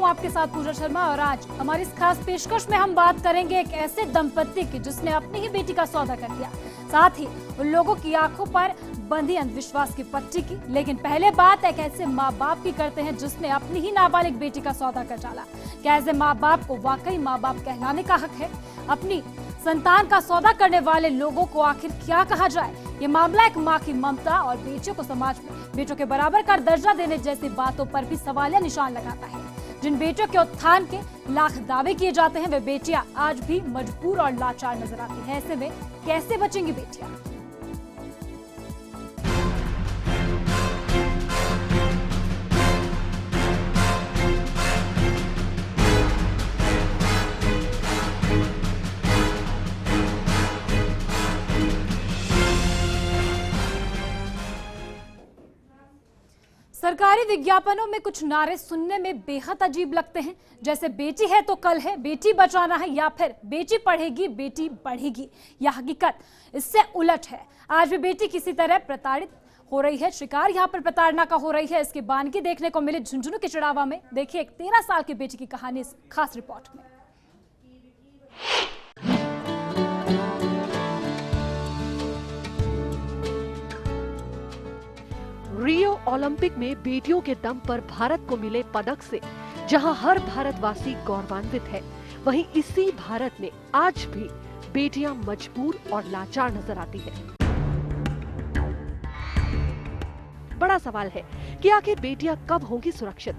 आपके साथ पूजा शर्मा और आज हमारी इस खास पेशकश में हम बात करेंगे एक ऐसे दंपति की जिसने अपनी ही बेटी का सौदा कर दिया, साथ ही उन लोगों की आंखों पर बंधी अंधविश्वास की पट्टी की। लेकिन पहले बात एक ऐसे माँ बाप की करते हैं जिसने अपनी ही नाबालिग बेटी का सौदा कर डाला। क्या ऐसे माँ बाप को वाकई माँ बाप कहलाने का हक है? अपनी संतान का सौदा करने वाले लोगों को आखिर क्या कहा जाए? ये मामला एक माँ की ममता और बेटियों को समाज में बेटों के बराबर का दर्जा देने जैसी बातों पर भी सवालिया निशान लगाता है। जिन बेटियों के उत्थान के लाख दावे किए जाते हैं वे बेटियां आज भी मजबूर और लाचार नजर आती हैं। ऐसे में कैसे बचेंगी बेटियां? सरकारी विज्ञापनों में कुछ नारे सुनने में बेहद अजीब लगते हैं, जैसे बेटी है तो कल है, बेटी बचाना है, या फिर बेटी पढ़ेगी बेटी बढ़ेगी। यह हकीकत इससे उलट है। आज भी बेटी किसी तरह प्रताड़ित हो रही है। शिकार यहाँ पर प्रताड़ना का हो रही है। इसकी बानगी देखने को मिली झुंझुनू के चिड़ावा में। देखिए एक 13 साल की बेटी की कहानी इस खास रिपोर्ट में। रियो ओलंपिक में बेटियों के दम पर भारत को मिले पदक से जहां हर भारतवासी गौरवान्वित है, वहीं इसी भारत में आज भी बेटियां मजबूर और लाचार नजर आती हैं। बड़ा सवाल है कि आखिर बेटियां कब होंगी सुरक्षित?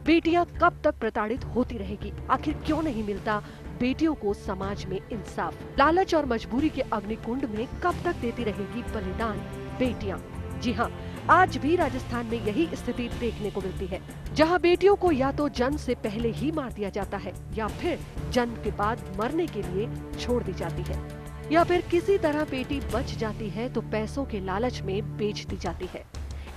बेटियां कब तक प्रताड़ित होती रहेगी? आखिर क्यों नहीं मिलता बेटियों को समाज में इंसाफ? लालच और मजबूरी के अग्निकुंड में कब तक देती रहेगी बलिदान बेटियां? जी हाँ, आज भी राजस्थान में यही स्थिति देखने को मिलती है, जहां बेटियों को या तो जन्म से पहले ही मार दिया जाता है या फिर जन्म के बाद मरने के लिए छोड़ दी जाती है, या फिर किसी तरह बेटी बच जाती है तो पैसों के लालच में बेच दी जाती है।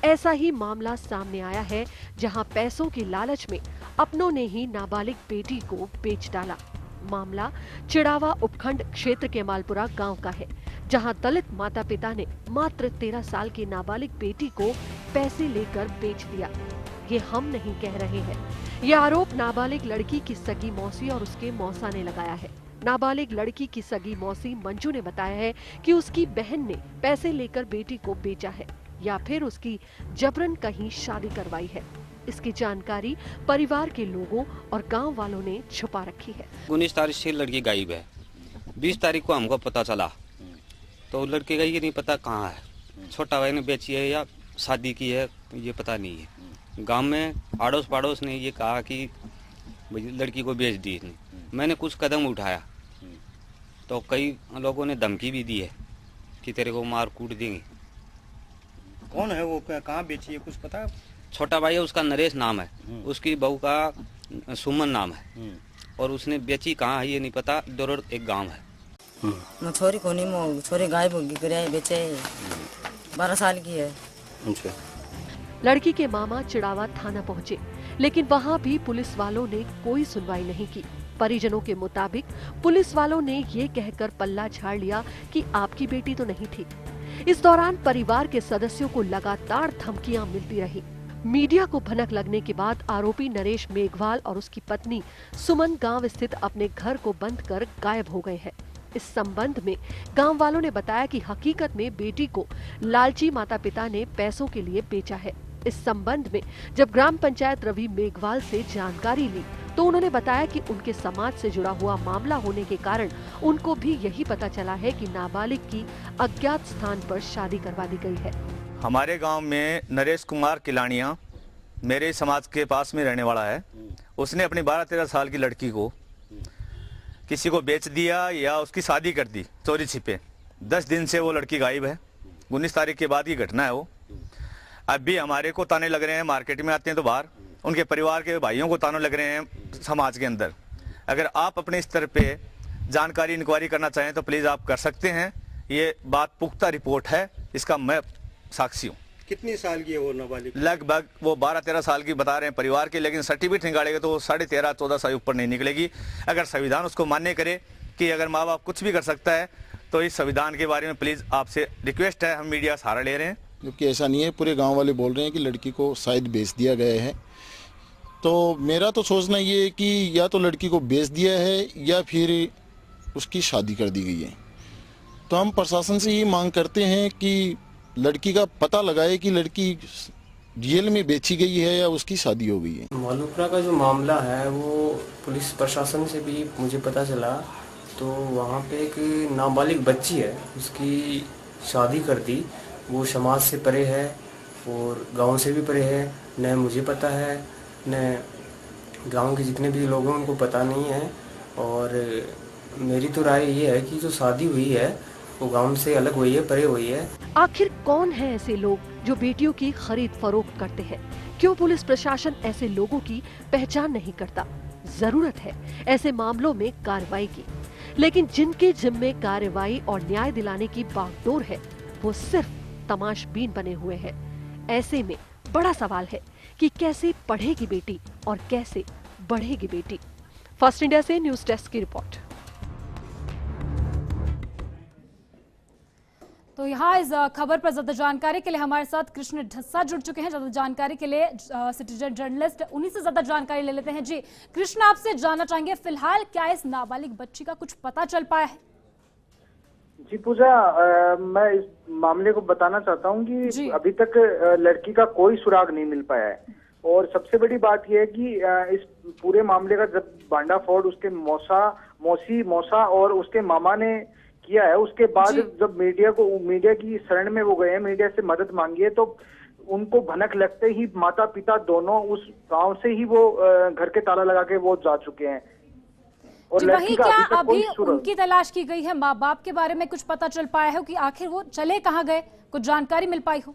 ऐसा ही मामला सामने आया है जहां पैसों के लालच में अपनों ने ही नाबालिग बेटी को बेच डाला। मामला चिड़ावा उपखंड क्षेत्र के मालपुरा गांव का है, जहां दलित माता पिता ने मात्र 13 साल की नाबालिग बेटी को पैसे लेकर बेच दिया। ये हम नहीं कह रहे हैं, ये आरोप नाबालिग लड़की की सगी मौसी और उसके मौसा ने लगाया है। नाबालिग लड़की की सगी मौसी मंजू ने बताया है कि उसकी बहन ने पैसे लेकर बेटी को बेचा है या फिर उसकी जबरन कहीं शादी करवाई है। इसकी जानकारी परिवार के लोगों और गांव वालों ने छुपा रखी है। 19 तारीख से लड़की गायब है। 20 तारीख को हमको पता चला तो लड़के का ये नहीं पता कहाँ है। छोटा भाई ने बेची है या शादी की है ये पता नहीं है। गांव में आड़ोस पड़ोस ने ये कहा कि लड़की को बेच दी इसने। मैंने कुछ कदम उठाया तो कई लोगों ने धमकी भी दी है कि तेरे को मार कूट देंगे। कौन है वो, कहाँ बेची है कुछ पता है? छोटा भाई है, उसका नरेश नाम है, उसकी बहू का सुमन नाम है, और उसने बेची कहाँ है ये नहीं पता। डोर एक गांव है। छोरी को नहीं, छोरी गायब होगी बेचे, 12 साल की है। लड़की के मामा चिड़ावा थाना पहुंचे, लेकिन वहां भी पुलिस वालों ने कोई सुनवाई नहीं की। परिजनों के मुताबिक पुलिस वालों ने ये कहकर पल्ला झाड़ लिया कि आपकी बेटी तो नहीं थी। इस दौरान परिवार के सदस्यों को लगातार धमकियां मिलती रही। मीडिया को भनक लगने के बाद आरोपी नरेश मेघवाल और उसकी पत्नी सुमन गांव स्थित अपने घर को बंद कर गायब हो गए हैं। इस संबंध में गांव वालों ने बताया कि हकीकत में बेटी को लालची माता पिता ने पैसों के लिए बेचा है। इस संबंध में जब ग्राम पंचायत रवि मेघवाल से जानकारी ली तो उन्होंने बताया कि उनके समाज से जुड़ा हुआ मामला होने के कारण उनको भी यही पता चला है कि नाबालिग की अज्ञात स्थान पर शादी करवा दी गई है। हमारे गांव में नरेश कुमार किलानिया मेरे समाज के पास में रहने वाला है। उसने अपनी 12-13 साल की लड़की को किसी को बेच दिया या उसकी शादी कर दी चोरी छिपे। 10 दिन से वो लड़की गायब है। 19 तारीख के बाद की घटना है वो। अब भी हमारे को ताने लग रहे हैं, मार्केट में आते हैं तो बाहर उनके परिवार के भाइयों को ताने लग रहे हैं समाज के अंदर। अगर आप अपने स्तर पे जानकारी इंक्वायरी करना चाहें तो प्लीज़ आप कर सकते हैं। ये बात पुख्ता रिपोर्ट है, इसका मैं साक्षी हूँ। कितनी साल की है वो नाबालिग? लगभग वो 12-13 साल की बता रहे हैं परिवार के, लेकिन सर्टिफिकेट निकालेगा तो वो 13.5-14 साल ऊपर नहीं निकलेगी। अगर संविधान उसको मान्य करे कि अगर माँ बाप कुछ भी कर सकता है तो इस संविधान के बारे में प्लीज़ आपसे रिक्वेस्ट है, हम मीडिया सहारा ले रहे हैं। क्योंकि ऐसा नहीं है, पूरे गांव वाले बोल रहे हैं कि लड़की को शायद बेच दिया गया है। तो मेरा तो सोचना ये है कि या तो लड़की को बेच दिया है या फिर उसकी शादी कर दी गई है। तो हम प्रशासन से ये मांग करते हैं कि लड़की का पता लगाए कि लड़की जेल में बेची गई है या उसकी शादी हो गई है। मालूपुरा का जो मामला है वो पुलिस प्रशासन से भी मुझे पता चला, तो वहाँ पे एक नाबालिग बच्ची है, उसकी शादी कर दी। वो समाज से परे है और गांव से भी परे है, न मुझे पता है न गांव के जितने भी लोग हैं उनको पता नहीं है। और मेरी तो राय ये है कि जो शादी हुई है वो गांव से अलग हुई है, परे हुई है। आखिर कौन है ऐसे लोग जो बेटियों की खरीद फरोख्त करते हैं? क्यों पुलिस प्रशासन ऐसे लोगों की पहचान नहीं करता? जरूरत है ऐसे मामलों में कार्रवाई की, लेकिन जिनके जिम्मे कार्रवाई और न्याय दिलाने की बागडोर है वो सिर्फ तमाशबीन बने हुए हैं। ऐसे में बड़ा सवाल है कि कैसे पढ़ेगी बेटी और कैसे बढ़ेगी बेटी। फर्स्ट इंडिया से न्यूज डेस्क की रिपोर्ट। तो यहाँ इस खबर पर ज्यादा जानकारी के लिए हमारे साथ कृष्ण ढस्सा जुड़ चुके हैं। ज्यादा जानकारी के लिए सिटीजन जर्नलिस्ट, उन्हीं से ज्यादा जानकारी ले लेते हैं। जी कृष्ण, आपसे जानना चाहेंगे फिलहाल क्या इस नाबालिग बच्ची का कुछ पता चल पाया है? जी पूजा, मैं इस मामले को बताना चाहता हूँ कि अभी तक लड़की का कोई सुराग नहीं मिल पाया है। और सबसे बड़ी बात यह है कि इस पूरे मामले का जब भांडाफोड़ उसके मौसा और उसके मामा ने किया है, उसके बाद जब मीडिया की शरण में वो गए हैं, मीडिया से मदद मांगी है, तो उनको भनक लगते ही माता पिता दोनों उस गांव से ही वो घर के ताला लगा के वो जा चुके हैं। और वही क्या अभी उनकी तलाश की गई है? माँ बाप के बारे में कुछ पता चल पाया है कि आखिर वो चले कहाँ गए? कुछ जानकारी मिल पाई हो?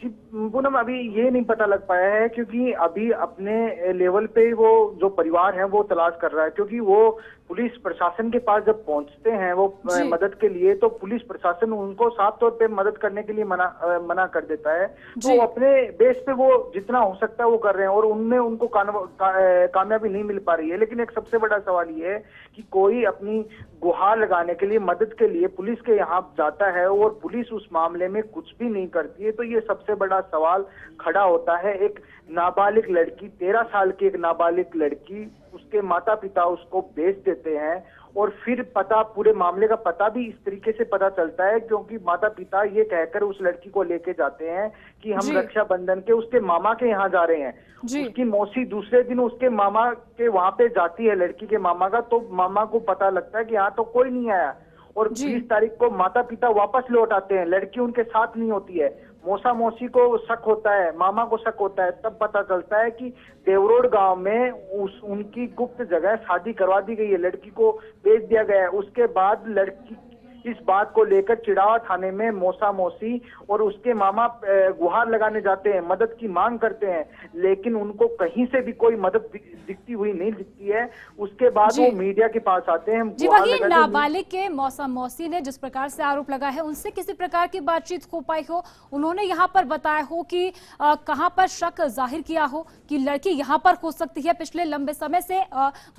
पूनम, अभी ये नहीं पता लग पाया है क्योंकि अभी अपने लेवल पे वो जो परिवार है वो तलाश कर रहा है। क्योंकि वो पुलिस प्रशासन के पास जब पहुंचते हैं वो मदद के लिए, तो पुलिस प्रशासन उनको साफ तौर पे मदद करने के लिए मना कर देता है। तो अपने बेस पे वो जितना हो सकता है वो कर रहे हैं और उनमें उनको कामयाबी नहीं मिल पा रही है। लेकिन एक सबसे बड़ा सवाल ये है कि कोई अपनी गुहार लगाने के लिए, मदद के लिए पुलिस के यहाँ जाता है और पुलिस उस मामले में कुछ भी नहीं करती है, तो ये सबसे बड़ा सवाल खड़ा होता है। एक नाबालिग लड़की, 13 साल की एक नाबालिग लड़की, उसके माता पिता उसको बेच देते हैं और फिर पूरे मामले का पता भी इस तरीके से पता चलता है क्योंकि माता पिता ये कहकर उस लड़की को लेके जाते हैं कि हम रक्षाबंधन के उसके मामा के यहाँ जा रहे हैं। उसकी मौसी दूसरे दिन उसके मामा के वहां पे जाती है, लड़की के मामा का, तो मामा को पता लगता है कि यहाँ तो कोई नहीं आया। और 20 तारीख को माता पिता वापस लौट आते हैं, लड़की उनके साथ नहीं होती है। मौसी को शक होता है, मामा को शक होता है, तब पता चलता है कि देवरोड गांव में उनकी गुप्त जगह शादी करवा दी गई है, लड़की को बेच दिया गया है। उसके बाद लड़की इस बात को लेकर चिड़ावा थाने में मौसी और उसके मामा गुहार लगाने जाते हैं, मदद की मांग करते हैं, लेकिन उनको कहीं से भी कोई मदद दिखती हुई नहीं दिखती है। उसके बाद वो मीडिया के पास आते हैं। जी वही नाबालिग के मौसी ने जिस प्रकार से आरोप लगाया है, उनसे किसी प्रकार की बातचीत हो पाई हो? उन्होंने यहाँ पर बताया हो कि कहाँ पर शक जाहिर किया हो कि लड़की यहाँ पर हो सकती है? पिछले लंबे समय से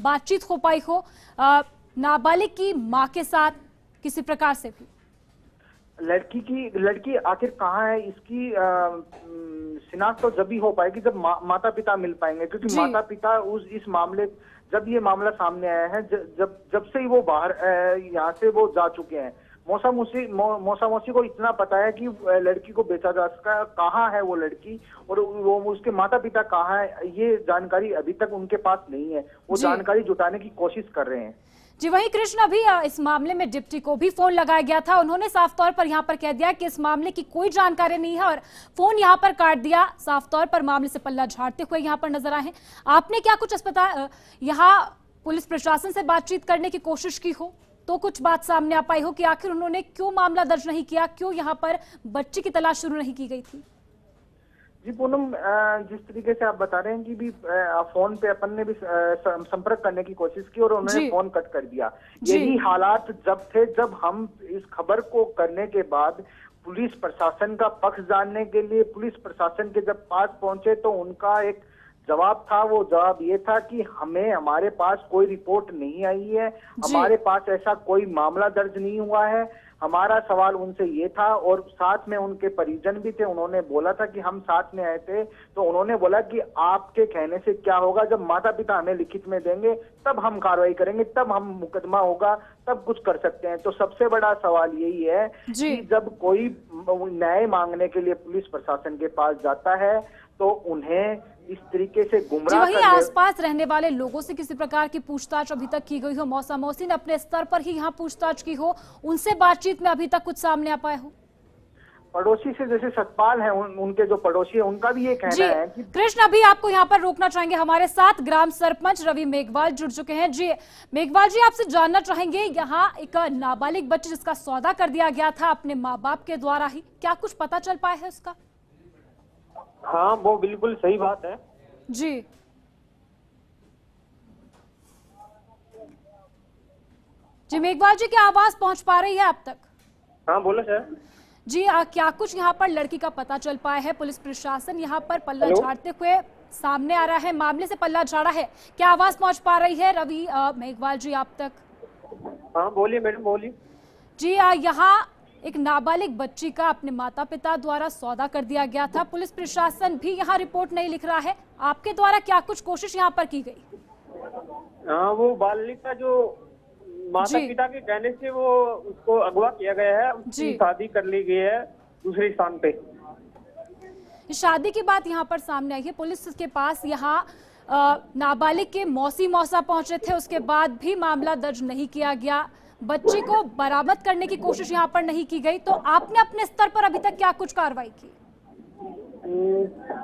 बातचीत हो पाई हो नाबालिग की माँ के साथ किसी प्रकार से भी? लड़की आखिर कहाँ है इसकी शिनाख्त तो जब भी हो पाएगी जब माता पिता मिल पाएंगे। क्योंकि माता पिता इस मामले, जब ये मामला सामने आया है, जब से ही वो बाहर यहाँ से वो जा चुके हैं। मौसा मौसी को इतना पता है कि लड़की को बेचा जा सका, कहाँ है वो लड़की और वो उसके माता पिता कहाँ है, ये जानकारी अभी तक उनके पास नहीं है। वो जानकारी जुटाने की कोशिश कर रहे हैं। जी वही कृष्ण, अभी इस मामले में डिप्टी को भी फोन लगाया गया था, उन्होंने साफ तौर पर यहाँ पर कह दिया कि इस मामले की कोई जानकारी नहीं है और फोन यहाँ पर काट दिया। साफ तौर पर मामले से पल्ला झाड़ते हुए यहाँ पर नजर आए हैं। आपने क्या कुछ अस्पताल यहाँ पुलिस प्रशासन से बातचीत करने की कोशिश की हो तो कुछ बात सामने आ पाई हो कि आखिर उन्होंने क्यों मामला दर्ज नहीं किया, क्यों यहाँ पर बच्ची की तलाश शुरू नहीं की गई थी? जी पूनम, जिस तरीके से आप बता रहे हैं कि भी फोन पे अपन ने भी संपर्क करने की कोशिश की और उन्होंने फोन कट कर दिया। यही हालात जब थे, जब हम इस खबर को करने के बाद पुलिस प्रशासन का पक्ष जानने के लिए पुलिस प्रशासन के जब पास पहुंचे तो उनका एक जवाब था। वो जवाब ये था कि हमारे पास कोई रिपोर्ट नहीं आई है, हमारे पास ऐसा कोई मामला दर्ज नहीं हुआ है, हमारा सवाल उनसे ये था, और साथ में उनके परिजन भी थे, उन्होंने बोला था कि हम साथ में आए थे, तो उन्होंने बोला कि आपके कहने से क्या होगा, जब माता पिता हमें लिखित में देंगे तब हम कार्रवाई करेंगे, तब हम मुकदमा होगा तब कुछ कर सकते हैं। तो सबसे बड़ा सवाल यही है कि जब कोई न्याय मांगने के लिए पुलिस प्रशासन के पास जाता है तो उन्हें इस तरीके से गुमराह वहीं आसपास रहने वाले लोगों से किसी प्रकार की पूछताछ अभी तक की गई हो? मौसा मौसी ने अपने स्तर पर ही यहाँ पूछताछ की हो, उनसे बातचीत में अभी तक कुछ सामने आ पाया हो? पड़ोसी से, जैसे सतपाल हैं, उनके जो पड़ोसी है, उनका भी ये कहना है कि कृष्ण, अभी आपको यहाँ पर रोकना चाहेंगे। हमारे साथ ग्राम सरपंच रवि मेघवाल जुड़ चुके हैं। जी मेघवाल जी, आपसे जानना चाहेंगे, यहाँ एक नाबालिग बच्ची जिसका सौदा कर दिया गया था अपने माँ बाप के द्वारा ही, क्या कुछ पता चल पाया है उसका? हाँ, वो बिल्कुल सही बात है जी। जी मेघवाल जी, क्या आवाज पहुंच पा रही है आप तक? हाँ बोलो सर। जी क्या कुछ यहाँ पर लड़की का पता चल पाया है? पुलिस प्रशासन यहाँ पर पल्ला झाड़ते हुए सामने आ रहा है, मामले से पल्ला झाड़ा है, क्या आवाज पहुंच पा रही है रवि मेघवाल जी आप तक? हाँ बोलिए मैडम, बोलिए। जी यहाँ एक नाबालिग बच्ची का अपने माता पिता द्वारा सौदा कर दिया गया था, पुलिस प्रशासन भी यहाँ रिपोर्ट नहीं लिख रहा है, आपके द्वारा क्या कुछ कोशिश यहाँ पर की गई? हाँ, वो बालिका जो माता पिता के कहने से वो उसको अगवा किया गया है, उसकी शादी कर ली गई है दूसरे स्थान पे। शादी की बात यहाँ पर सामने आई है, पुलिस के पास यहाँ नाबालिग के मौसी मौसा पहुंचे थे, उसके बाद भी मामला दर्ज नहीं किया गया, बच्ची को बरामद करने की कोशिश यहाँ पर नहीं की गई, तो आपने अपने स्तर पर अभी तक क्या कुछ कार्रवाई की?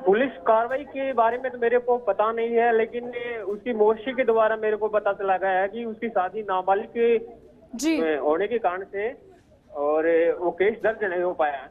पुलिस कार्रवाई के बारे में तो मेरे को पता नहीं है, लेकिन उसकी मौसी के द्वारा मेरे को पता चला गया है कि उसकी शादी नाबालिग होने के कारण से और वो केस दर्ज नहीं हो पाया।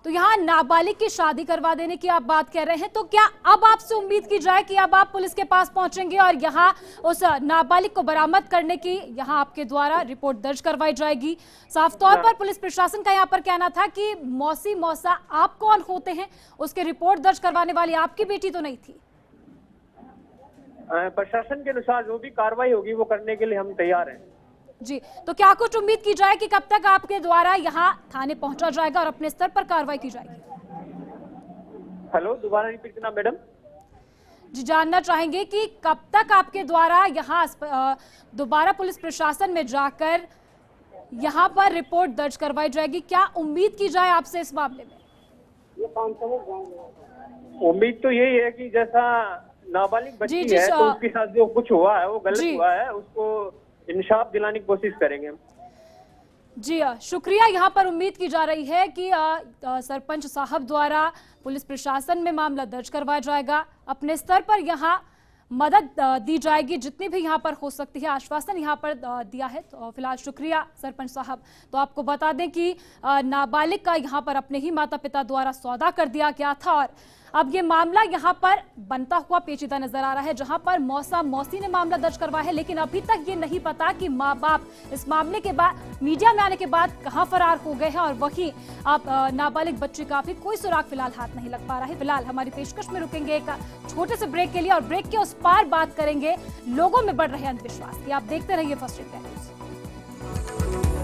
तो यहाँ नाबालिग की शादी करवा देने की आप बात कह रहे हैं, तो क्या अब आपसे उम्मीद की जाए कि अब आप पुलिस के पास पहुंचेंगे और यहाँ उस नाबालिग को बरामद करने की यहाँ आपके द्वारा रिपोर्ट दर्ज करवाई जाएगी? साफ तौर पर पुलिस प्रशासन का यहाँ पर कहना था कि मौसी मौसा आप कौन होते हैं, उसके रिपोर्ट दर्ज करवाने वाली आपकी बेटी तो नहीं थी। प्रशासन के अनुसार जो भी कार्रवाई होगी वो करने के लिए हम तैयार हैं। जी, तो क्या कुछ उम्मीद की जाए कि कब तक आपके द्वारा यहाँ थाने पहुंचा जाएगा और अपने स्तर पर कार्रवाई की जाएगी? हेलो, दोबारा रिपीट करना मैडम। जी, जानना चाहेंगे कि कब तक आपके द्वारा यहाँ दोबारा पुलिस प्रशासन में जाकर यहाँ पर रिपोर्ट दर्ज करवाई जाएगी? क्या उम्मीद की जाए आपसे इस मामले में? उम्मीद तो यही है कि जैसा नाबालिग बच्ची है तो उसके साथ जो कुछ हुआ है वो गलत हुआ है, उसको इंसाफ दिलाने की कोशिश करेंगे हम। जी शुक्रिया। यहाँ पर उम्मीद की जा रही है कि सरपंच साहब द्वारा पुलिस प्रशासन में मामला दर्ज करवाया जाएगा, अपने स्तर पर यहाँ मदद दी जाएगी जितनी भी यहाँ पर हो सकती है, आश्वासन यहाँ पर दिया है। तो फिलहाल शुक्रिया सरपंच साहब। तो आपको बता दें कि नाबालिग का यहाँ पर अपने ही माता पिता द्वारा सौदा कर दिया गया था और अब ये मामला यहाँ पर बनता हुआ पेचीदा नजर आ रहा है, जहां पर मौसा मौसी ने मामला दर्ज करवाया है, लेकिन अभी तक ये नहीं पता कि माँ बाप इस मामले के बाद मीडिया में आने के बाद कहां फरार हो गए हैं और वहीं अब नाबालिग बच्ची का भी कोई सुराग फिलहाल हाथ नहीं लग पा रहा है। फिलहाल हमारी पेशकश में रुकेंगे एक छोटे से ब्रेक के लिए और ब्रेक के उस पार बात करेंगे लोगों में बढ़ रहे अंधविश्वास की। आप देखते रहिए फर्स्ट इंडिया न्यूज।